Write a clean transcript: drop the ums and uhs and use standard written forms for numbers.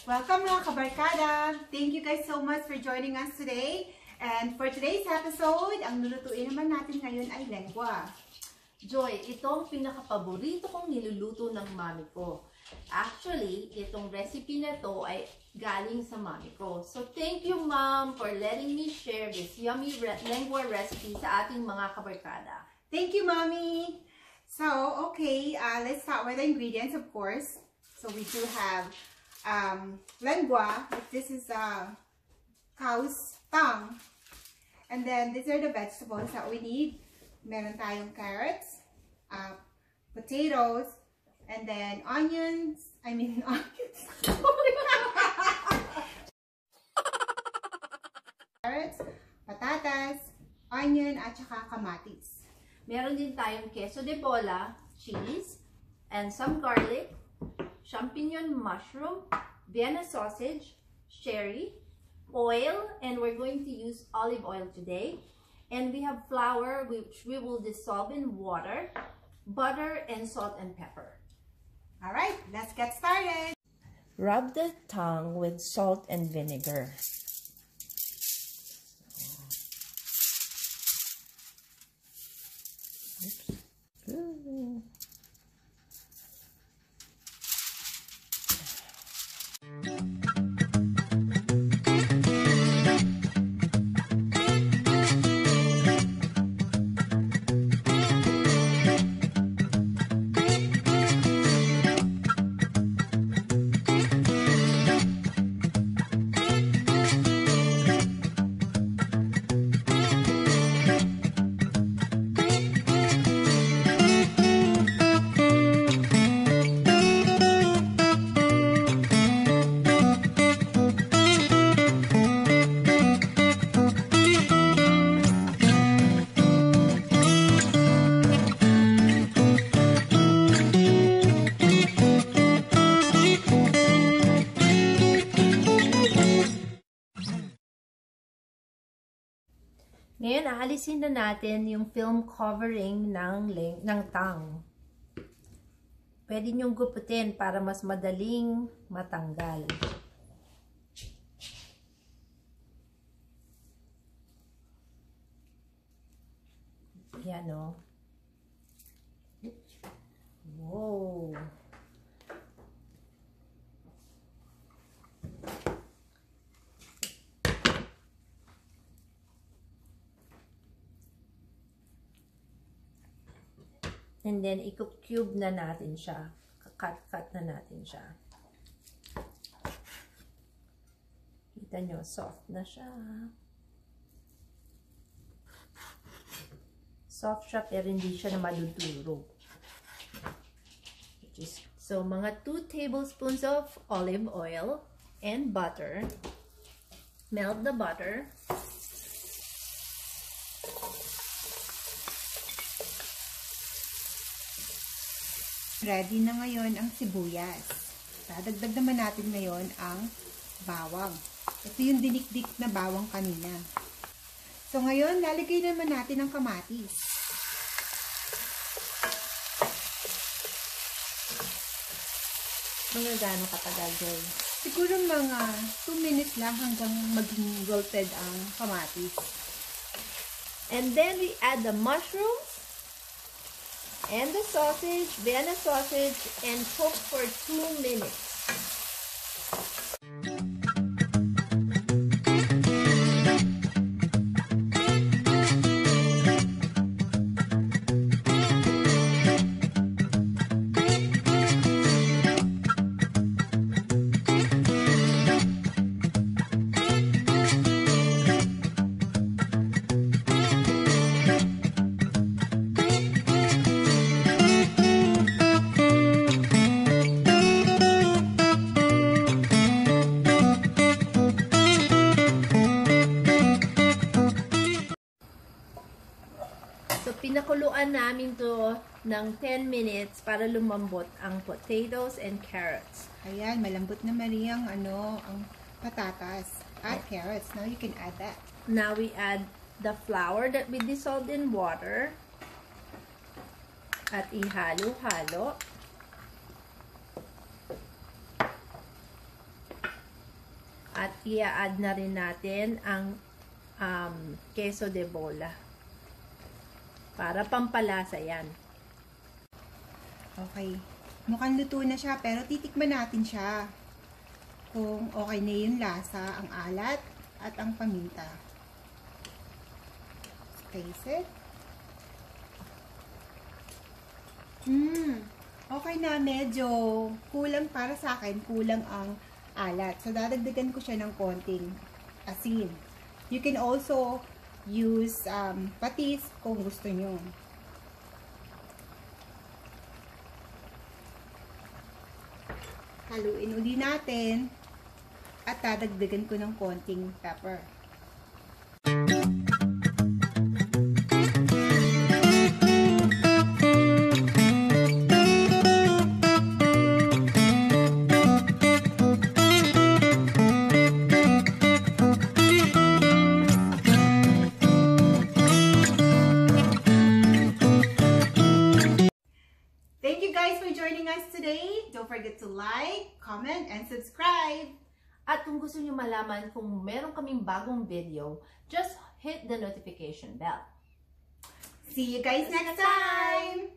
Welcome mga kabarkada! Thank you guys so much for joining us today. And for today's episode, ang lulutuin naman natin ngayon ay lengua. Joy, itong pinaka-paborito kong niluluto ng mami ko. Actually, itong recipe na to ay galing sa mami ko. So thank you mom for letting me share this yummy lengua recipe sa ating mga kabarkada. Thank you mommy! So, okay, let's start with the ingredients of course. So we do have lengua, this is cow's tongue. And then these are the vegetables that we need. Meron tayong carrots, potatoes, and then onions. Carrots, patatas, onion, at saka kamatis. Meron din tayong queso de bola, cheese, and some garlic, champignon mushroom, Vienna sausage, sherry, oil, and we're going to use olive oil today. And we have flour, which we will dissolve in water, butter, and salt and pepper. Alright, let's get started. Rub the tongue with salt and vinegar. Oops. Ooh. Ngayon, aalisin na natin yung film covering ng tongue. Pwede nyong gupitin para mas madaling matanggal. Yan o. Wow! And then, i-cube na natin siya. Cut na natin siya. Kita nyo, soft na siya. Soft siya, pero hindi siya na madudurog. So, mga 2 tablespoons of olive oil and butter. Melt the butter. Ready na ngayon ang sibuyas. Dadagdag naman natin ngayon ang bawang. Ito yung dinikdik na bawang kanina. So ngayon, lalagay naman natin ang kamatis. Mga gano'ng katagal, Joy? Siguro mga 2 minutes lang hanggang maging wilted ang kamatis. And then we add the mushrooms and the sausage, Vienna sausage, and cook for 2 minutes. Pinakuluan namin to ng 10 minutes para lumambot ang potatoes and carrots. Ayan, malambot na mariyang ang patatas at carrots. Now you can add that. Now we add the flour that we dissolved in water. At ihalo-halo. At i-add na rin natin ang queso de bola. Para pampalasa yan. Okay. Mukhang luto na siya, pero titikman natin siya. Kung okay na yung lasa, ang alat, at ang paminta. Taste it. Okay na, medyo kulang para sa akin, kulang ang alat. So, dadagdagan ko siya ng konting asin. You can also use patis kung gusto nyo. Haluin uli natin at dadagdagan ko ng konting pepper. Thank you guys for joining us today. Don't forget to like, comment, and subscribe. At kung gusto nyo malaman kung meron kaming bagong video, just hit the notification bell. See you guys next time!